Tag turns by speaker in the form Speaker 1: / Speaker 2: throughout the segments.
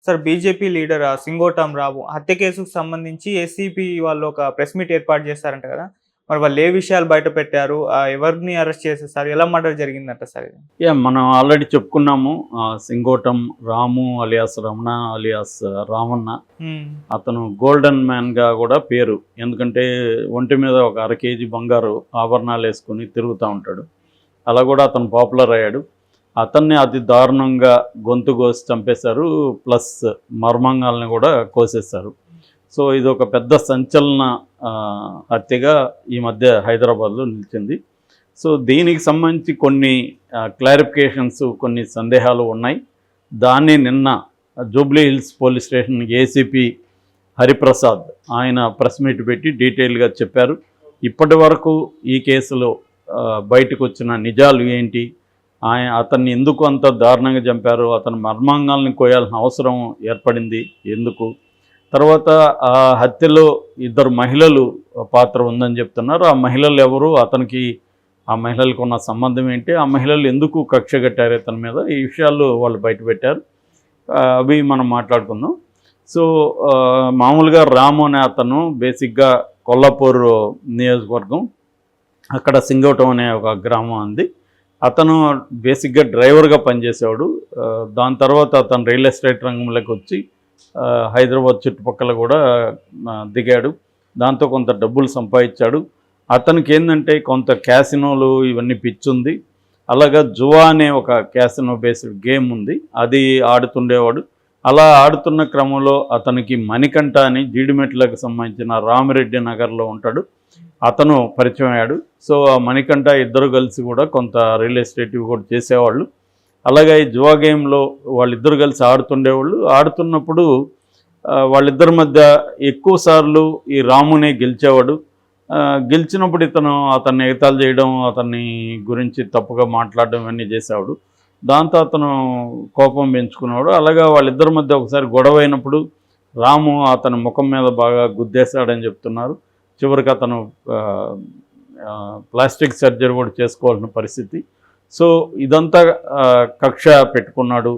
Speaker 1: Sir BJP leader Singotam రావు హత్య కేసుకు సంబంధించి ఏసీపీ వాళ్ళు ఒక ప్రెస్ మీట్ ఏర్పాటు చేస్తారంట కదా! మరి వాళ్ళు ఏ విషయాలు బయట పెట్టారు? ఎవరిని అరెస్ట్ చేశారు సార్? ఎలా మర్డర్ జరిగిందంట సార్ ఇది?
Speaker 2: మనం ఆల్రెడీ చెప్పుకున్నాము. సింగోటం రాము అలియాస్ రమణ అలియాస్ రామన్న. అతను గోల్డెన్ మ్యాన్గా కూడా పేరు. ఎందుకంటే ఒంటి మీద ఒక 1/2 కేజీ బంగారు ఆభరణాలు వేసుకొని తిరుగుతూ ఉంటాడు. అలా కూడా అతను పాపులర్ అయ్యాడు. అతన్ని అతి దారుణంగా గొంతు కోసి చంపేశారు. ప్లస్ మర్మాంగాల్ని కూడా కోసేశారు. సో ఇది ఒక పెద్ద సంచలన హత్యగా ఈ మధ్య హైదరాబాద్లో నిలిచింది. సో దీనికి సంబంధించి కొన్ని క్లారిఫికేషన్స్, కొన్ని సందేహాలు ఉన్నాయి. దాన్ని నిన్న Jubilee hills police station ACP Hariprasad ఆయన ప్రెస్ మీట్ పెట్టి డీటెయిల్గా చెప్పారు. ఇప్పటి వరకు ఈ కేసులో బయటకు వచ్చిన నిజాలు ఏంటి, అతన్ని ఎందుకు అంత దారుణంగా చంపారు, అతని మర్మాంగాల్ని కోయాల్సిన అవసరం ఏర్పడింది ఎందుకు, తర్వాత ఆ హత్యలో 2 మహిళలు పాత్ర ఉందని చెప్తున్నారు. ఆ మహిళలు ఎవరు, అతనికి ఆ మహిళలకు ఉన్న సంబంధం ఏంటి, ఆ మహిళలు ఎందుకు కక్ష కట్టారు అతని మీద, ఈ విషయాలు వాళ్ళు బయటపెట్టారు. అవి మనం మాట్లాడుకుందాం. సో మామూలుగా రాము అనే అతను బేసిక్గా కొల్లాపూర్ నియోజకవర్గం, అక్కడ సింగోటం అనే ఒక గ్రామం ఉంది. అతను బేసిక్గా డ్రైవర్గా పనిచేసేవాడు. దాని తర్వాత అతను రియల్ ఎస్టేట్ రంగంలోకి వచ్చి హైదరాబాద్ చుట్టుపక్కల కూడా దిగాడు. దాంతో కొంత డబ్బులు సంపాదించాడు. అతనికి ఏంటంటే కొంత క్యాసినోలు ఇవన్నీ పిచ్చుంది. అలాగా జువా అనే ఒక క్యాసినో బేస్డ్ గేమ్ ఉంది, అది ఆడుతుండేవాడు. అలా ఆడుతున్న క్రమంలో అతనికి మణికంఠ అని జీడిమెట్లకు సంబంధించిన రామిరెడ్డి నగర్లో ఉంటాడు, అతను పరిచయం అయ్యాడు. సో ఆ మణికంఠ ఇద్దరు కలిసి కూడా కొంత రియల్ ఎస్టేట్ కూడా చేసేవాళ్ళు. అలాగే ఈ జువా గేమ్లో వాళ్ళిద్దరు కలిసి ఆడుతుండేవాళ్ళు. ఆడుతున్నప్పుడు వాళ్ళిద్దరి మధ్య ఎక్కువ సార్లు ఈ రామునే గెలిచేవాడు. గెలిచినప్పుడు అతన్ని ఎగతాళి చేయడం, అతన్ని గురించి తప్పుగా మాట్లాడడం ఇవన్నీ చేసేవాడు. దాంతో అతను కోపం పెంచుకున్నాడు. అలాగా వాళ్ళిద్దరి మధ్య ఒకసారి గొడవ అయినప్పుడు రాము అతని ముఖం మీద బాగా గుద్దేశాడని చెప్తున్నారు. చివరికి అతను ప్లాస్టిక్ సర్జరీ కూడా చేసుకోవాల్సిన పరిస్థితి. సో ఇదంతా కక్ష పెట్టుకున్నాడు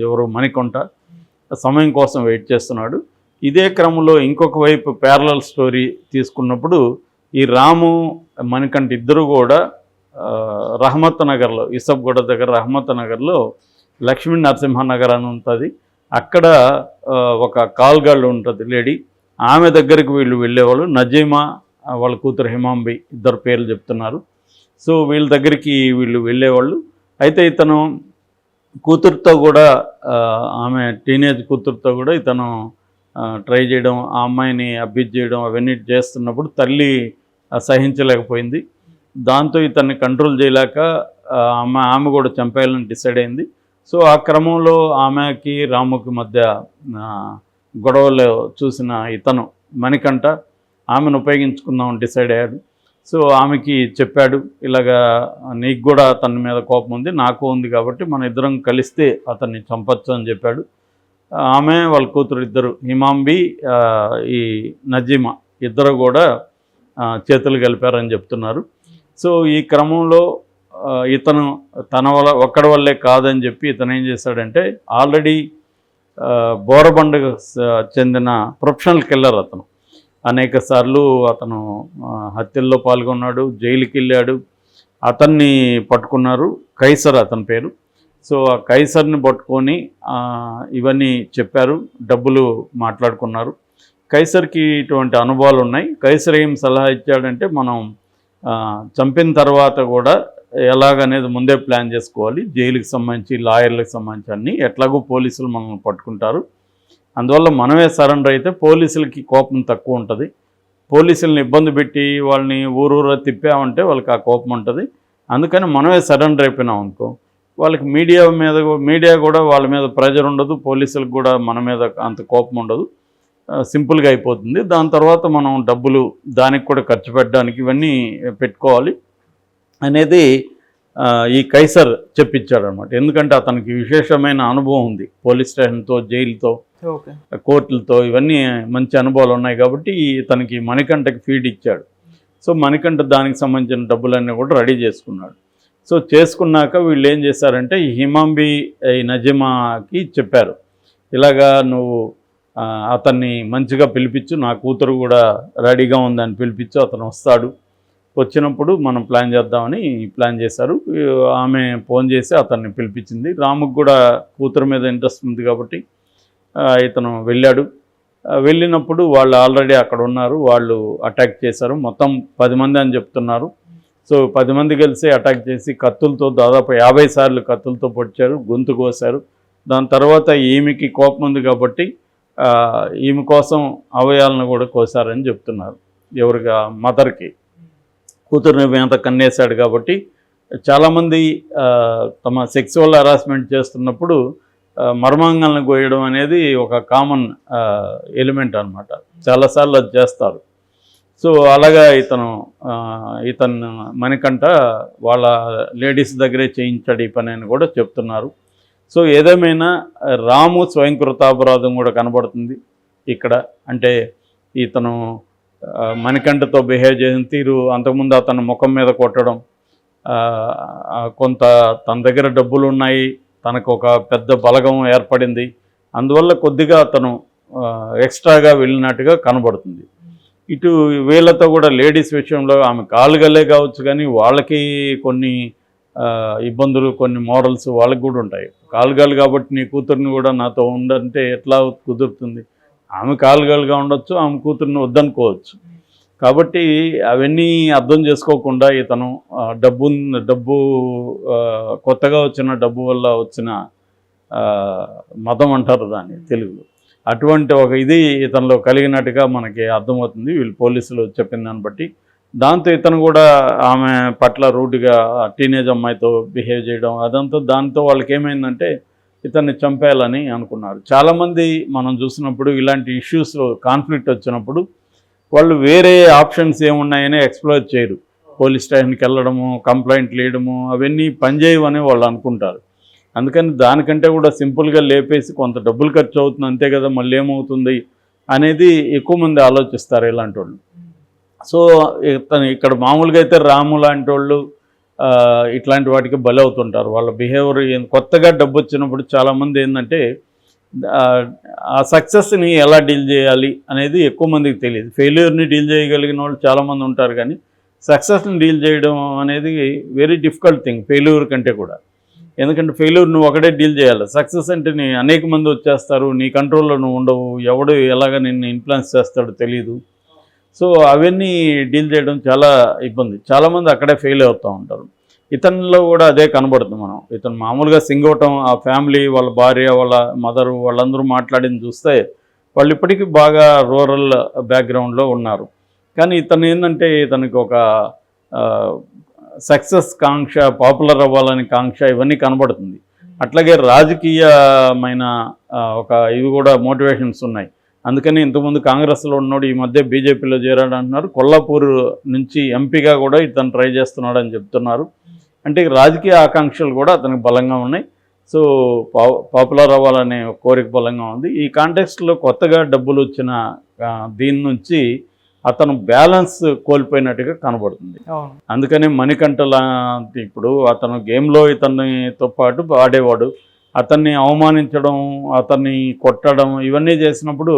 Speaker 2: ఎవరు, మణికంఠ సమయం కోసం వెయిట్ చేస్తున్నాడు. ఇదే క్రమంలో ఇంకొక వైపు ప్యారలల్ స్టోరీ తీసుకున్నప్పుడు ఈ రాము మణికంఠ ఇద్దరు కూడా రహమత్ నగర్లో, ఇసబ్గూడ దగ్గర రహమత్ నగర్లో లక్ష్మీ నరసింహనగర్ అని ఉంటుంది. అక్కడ ఒక కాల్ గర్ల్ ఉంటుంది లేడీ, ఆమె దగ్గరికి వీళ్ళు వెళ్ళేవాళ్ళు. నజీమా వాళ్ళ కూతురు హిమాంబి, ఇద్దరు పేర్లు చెప్తున్నారు. సో వీళ్ళ దగ్గరికి వీళ్ళు వెళ్ళేవాళ్ళు. అయితే ఇతను కూతురుతో కూడా, ఆమె టీనేజ్ కూతురుతో కూడా ఇతను ట్రై చేయడం, ఆ అమ్మాయిని అబ్యూజ్ చేయడం అవన్నీ చేస్తున్నప్పుడు తల్లి సహించలేకపోయింది. దాంతో ఇతన్ని కంట్రోల్ చేయలేక ఆమె కూడా చంపేయాలని డిసైడ్ అయింది. సో ఆ క్రమంలో ఆమెకి రాముకి మధ్య గొడవలు చూసిన ఇతను మణికంఠ ఆమెను ఉపయోగించుకుందామని డిసైడ్ అయ్యాడు. సో ఆమెకి చెప్పాడు, ఇలాగా నీకు కూడా అతని మీద కోపం ఉంది, నాకు ఉంది, కాబట్టి మన ఇద్దరం కలిస్తే అతన్ని చంపచ్చు అని చెప్పాడు. ఆమె వాళ్ళ కూతురు ఇద్దరు, హిమాంబి ఈ నజీమా ఇద్దరు కూడా చేతులు కలిపారని చెప్తున్నారు. సో ఈ క్రమంలో ఇతను ఒక్కడి వల్లే కాదని చెప్పి ఇతను ఏం చేశాడంటే, ఆల్రెడీ బోరబండకు చెందిన ప్రొఫెషనల్ కిల్లర్ అతను. అనేక సార్లు అతను హత్యల్లో పాల్గొన్నాడు, జైలుకి వెళ్ళాడు. అతన్ని పట్టుకున్నారు, కైసర్ అతని పేరు. సో ఆ కైసర్ని పట్టుకొని ఇవన్నీ చెప్పారు, డబ్బులు మాట్లాడుకున్నారు. కైసర్కి ఇటువంటి అనుభవాలు ఉన్నాయి. కైసర్ ఏం సలహా ఇచ్చాడంటే, మనం చంపిన తర్వాత కూడా ఎలాగనేది ముందే ప్లాన్ చేసుకోవాలి, జైలుకి సంబంధించి లాయర్లకు సంబంధించి అన్నీ, ఎట్లాగో పోలీసులు మనల్ని పట్టుకుంటారు, అందువల్ల మనమే సరెండర్ అయితే పోలీసులకి కోపం తక్కువ ఉంటుంది. పోలీసులను ఇబ్బంది పెట్టి వాళ్ళని ఊరూరా తిప్పామంటే వాళ్ళకి ఆ కోపం ఉంటుంది. అందుకని మనమే సరెండర్ అయిపోయినాం అనుకో, వాళ్ళకి మీడియా కూడా వాళ్ళ మీద ప్రెజర్ ఉండదు, పోలీసులకు కూడా మన మీద అంత కోపం ఉండదు, సింపుల్గా అయిపోతుంది. దాని తర్వాత మనం డబ్బులు దానికి కూడా ఖర్చు పెట్టడానికి ఇవన్నీ పెట్టుకోవాలి అనేది ఈ కైసర్ చెప్పించాడు అనమాట. ఎందుకంటే అతనికి విశేషమైన అనుభవం ఉంది, పోలీస్ స్టేషన్తో, జైలుతో, కోర్టులతో ఇవన్నీ మంచి అనుభవాలు ఉన్నాయి. కాబట్టి తనకి మణికంఠకి ఫీడ్ ఇచ్చాడు. సో మణికంఠ దానికి సంబంధించిన డబ్బులన్నీ కూడా రెడీ చేసుకున్నాడు. సో చేసుకున్నాక వీళ్ళు ఏం చేశారంటే, ఈ హిమాంబి ఈ నజీమాకి చెప్పారు, ఇలాగా నువ్వు అతన్ని మంచిగా పిలిపించు, నా కూతురు కూడా రెడీగా ఉందని పిలిపించు, అతను వస్తాడు, వచ్చినప్పుడు మనం ప్లాన్ చేద్దామని ప్లాన్ చేశారు. ఆమె ఫోన్ చేసి అతన్ని పిలిపించింది. రాముకు కూడా కూతురు మీద ఇంట్రెస్ట్ ఉంది కాబట్టి ఇతను వెళ్ళాడు. వెళ్ళినప్పుడు వాళ్ళు ఆల్రెడీ అక్కడ ఉన్నారు, వాళ్ళు అటాక్ చేశారు. మొత్తం 10 మంది అని చెప్తున్నారు. సో 10 మంది కలిసి అటాక్ చేసి కత్తులతో దాదాపు 50 సార్లు కత్తులతో పొడిచారు, గొంతు కోసారు. దాని తర్వాత ఈమెకి కోపం ఉంది కాబట్టి ఈమె కోసం అవయాలను కూడా కోసారని చెప్తున్నారు. ఎవరిగా మదర్కి, కూతురుని మీద కన్నేశాడు కాబట్టి చాలామంది తమ సెక్సువల్ హరాస్మెంట్ చేస్తున్నప్పుడు మర్మాంగాలను కోయడం అనేది ఒక కామన్ ఎలిమెంట్ అనమాట. చాలాసార్లు అది చేస్తారు. సో అలాగా ఇతను మణికంఠ వాళ్ళ లేడీస్ దగ్గరే చేయించాడు ఈ పని అని కూడా చెప్తున్నారు. సో ఏదేమైనా రాము స్వయంకృతాపరాధం కూడా కనబడుతుంది ఇక్కడ. అంటే ఇతను మణికంఠతో బిహేవ్ చేసిన తీరు, అంతకుముందు అతను ముఖం మీద కొట్టడం, కొంత తన దగ్గర డబ్బులు ఉన్నాయి, తనకు ఒక పెద్ద బలగం ఏర్పడింది, అందువల్ల కొద్దిగా అతను ఎక్స్ట్రాగా వెళ్ళినట్టుగా కనబడుతుంది. ఇటు వీళ్ళతో కూడా లేడీస్ విషయంలో ఆమె కాలుగల్లే కావచ్చు, కానీ వాళ్ళకి కొన్ని ఇబ్బందులు, కొన్ని మోరల్స్ వాళ్ళకి కూడా ఉంటాయి. కాలుగాలు కాబట్టి నీ కూతుర్ని కూడా నాతో ఉండంటే ఎట్లా కుదురుతుంది? ఆమె కాలుగాలుగా ఉండొచ్చు, ఆమె కూతుర్ని వద్దనుకోవచ్చు. కాబట్టి అవన్నీ అర్థం చేసుకోకుండా ఇతను డబ్బు కొత్తగా వచ్చిన డబ్బు వల్ల వచ్చిన మదం అంటారు దాన్ని తెలుగులో, అటువంటి ఒక ఇది ఇతనిలో కలిగినట్టుగా మనకి అర్థమవుతుంది వీళ్ళు పోలీసులు చెప్పిన దాన్ని బట్టి. దాంతో ఇతను కూడా ఆమె పట్ల రూడ్గా టీనేజ్ అమ్మాయితో బిహేవ్ చేయడం, అదంతా దాంతో వాళ్ళకి ఏమైందంటే ఇతన్ని చంపేయాలని అనుకున్నారు. చాలామంది మనం చూసినప్పుడు ఇలాంటి ఇష్యూస్ కాన్ఫ్లిక్ట్ వచ్చినప్పుడు వాళ్ళు వేరే ఆప్షన్స్ ఏమున్నాయని ఎక్స్ప్లోర్ చేయరు. పోలీస్ స్టేషన్కి వెళ్ళడము, కంప్లైంట్లు వేయడము అవన్నీ పనిచేయవని వాళ్ళు అనుకుంటారు. అందుకని దానికంటే కూడా సింపుల్గా లేపేసి కొంత డబ్బులు ఖర్చు అవుతుంది అంతే కదా, మళ్ళీ ఏమవుతుంది అనేది ఎక్కువ మంది ఆలోచిస్తారు ఇలాంటి వాళ్ళు. సో ఇక్కడ మామూలుగా అయితే రాము లాంటి వాళ్ళు ఇట్లాంటి వాటికి బలవుతుంటారు. వాళ్ళ బిహేవియర్ కొత్తగా డబ్బు వచ్చినప్పుడు చాలామంది ఏంటంటే ఆ సక్సెస్ని ఎలా డీల్ చేయాలి అనేది ఎక్కువ మందికి తెలియదు. ఫెయిల్యూర్ని డీల్ చేయగలిగిన వాళ్ళు చాలామంది ఉంటారు, కానీ సక్సెస్ని డీల్ చేయడం అనేది వెరీ డిఫికల్ట్ థింగ్ ఫెయిల్యూర్ కంటే కూడా. ఎందుకంటే ఫెయిల్యూర్ నువ్వు ఒకటే డీల్ చేయాలి, సక్సెస్ అంటే నీ అనేక మంది వచ్చేస్తారు, నీ కంట్రోల్లో నువ్వు ఉండవు, ఎవడు ఎలాగ నిన్ను ఇన్ఫ్లుయెన్స్ చేస్తాడో తెలియదు. సో అవన్నీ డీల్ చేయడం చాలా ఇబ్బంది. చాలామంది అక్కడే ఫెయిల్ అవుతూ ఉంటారు. ఇతనిలో కూడా అదే కనబడుతుంది. ఇతను మామూలుగా సింగవటం, ఆ ఫ్యామిలీ, వాళ్ళ భార్య, వాళ్ళ మదరు, వాళ్ళందరూ మాట్లాడింది చూస్తే వాళ్ళు ఇప్పటికీ బాగా రూరల్ బ్యాక్గ్రౌండ్లో ఉన్నారు. కానీ ఇతను ఏంటంటే ఇతనికి ఒక సక్సెస్ కాంక్ష, పాపులర్ అవ్వాలని కాంక్ష ఇవన్నీ కనబడుతుంది. అట్లాగే రాజకీయమైన ఒక ఇవి కూడా మోటివేషన్స్ ఉన్నాయి. అందుకని ఇంతకుముందు కాంగ్రెస్లో ఉన్నాడు, ఈ మధ్య బీజేపీలో చేరాడు అంటున్నారు. కొల్లాపూర్ నుంచి ఎంపీగా కూడా ఇతను ట్రై చేస్తున్నాడు అని చెప్తున్నారు. అంటే రాజకీయ ఆకాంక్షలు కూడా అతనికి బలంగా ఉన్నాయి. సో పాపులర్ అవ్వాలనే కోరిక బలంగా ఉంది. ఈ కాంటెక్స్ట్లో కొత్తగా డబ్బులు వచ్చిన దీని నుంచి అతను బ్యాలెన్స్ కోల్పోయినట్టుగా కనబడుతుంది. అందుకని మణికంఠ లాంటి ఇప్పుడు అతను గేమ్లో ఇతనితో పాటు ఆడేవాడు, అతన్ని అవమానించడం, అతన్ని కొట్టడం ఇవన్నీ చేసినప్పుడు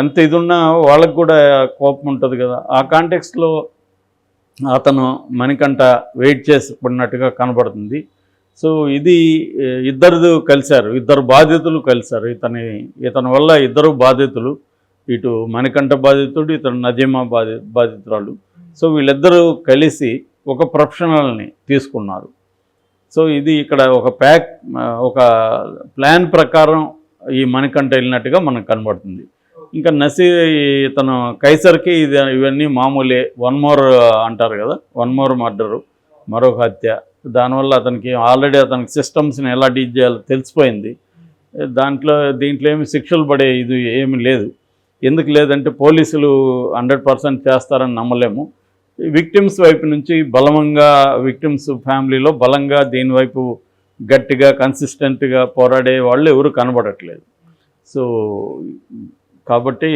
Speaker 2: ఎంత ఇది ఉన్నా వాళ్ళకు కూడా కోపం ఉంటుంది కదా. ఆ కాంటెక్స్ట్లో అతను మణికంఠ వెయిట్ చేసుకున్నట్టుగా కనబడుతుంది. సో ఇది ఇద్దరు కలిశారు, ఇద్దరు బాధితులు కలిశారు. ఇతని వల్ల ఇద్దరు బాధితులు, ఇటు మణికంఠ బాధితుడు, ఇతను నజీమా బాధితురాలు. సో వీళ్ళిద్దరూ కలిసి ఒక ప్రొఫెషనల్ని తీసుకున్నారు. సో ఇది ఇక్కడ ఒక ప్లాన్ ప్రకారం ఈ మణికంఠ వెళ్ళినట్టుగా మనకు కనబడుతుంది. ఇంకా ఇతను కైసర్కి ఇవన్నీ మామూలే, 1 more అంటారు కదా, 1 more మర్డరు, మరొక హత్య. దానివల్ల అతనికి ఆల్రెడీ అతనికి సిస్టమ్స్ని ఎలా డీల్ చేయాలో తెలిసిపోయింది. దీంట్లో ఏమి శిక్షలు పడే ఇది ఏమి లేదు. ఎందుకు లేదంటే పోలీసులు 100% చేస్తారని నమ్మలేము. విక్టిమ్స్ వైపు నుంచి బలంగా, విక్టిమ్స్ ఫ్యామిలీలో బలంగా దీనివైపు గట్టిగా కన్సిస్టెంట్గా పోరాడే వాళ్ళు ఎవరు కనబడట్లేదు. సో కాబట్టి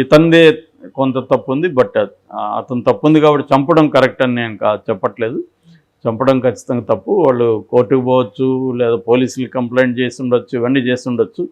Speaker 2: ఇతందే కొంత తప్పు ఉంది, బట్ అతను తప్పు ఉంది కాబట్టి చంపడం కరెక్ట్ అని నేను చెప్పట్లేదు. చంపడం ఖచ్చితంగా తప్పు. వాళ్ళు కోర్టుకు పోవచ్చు, లేదా పోలీసులు కంప్లైంట్ చేసి ఉండొచ్చు, ఇవన్నీ చేసి ఉండొచ్చు.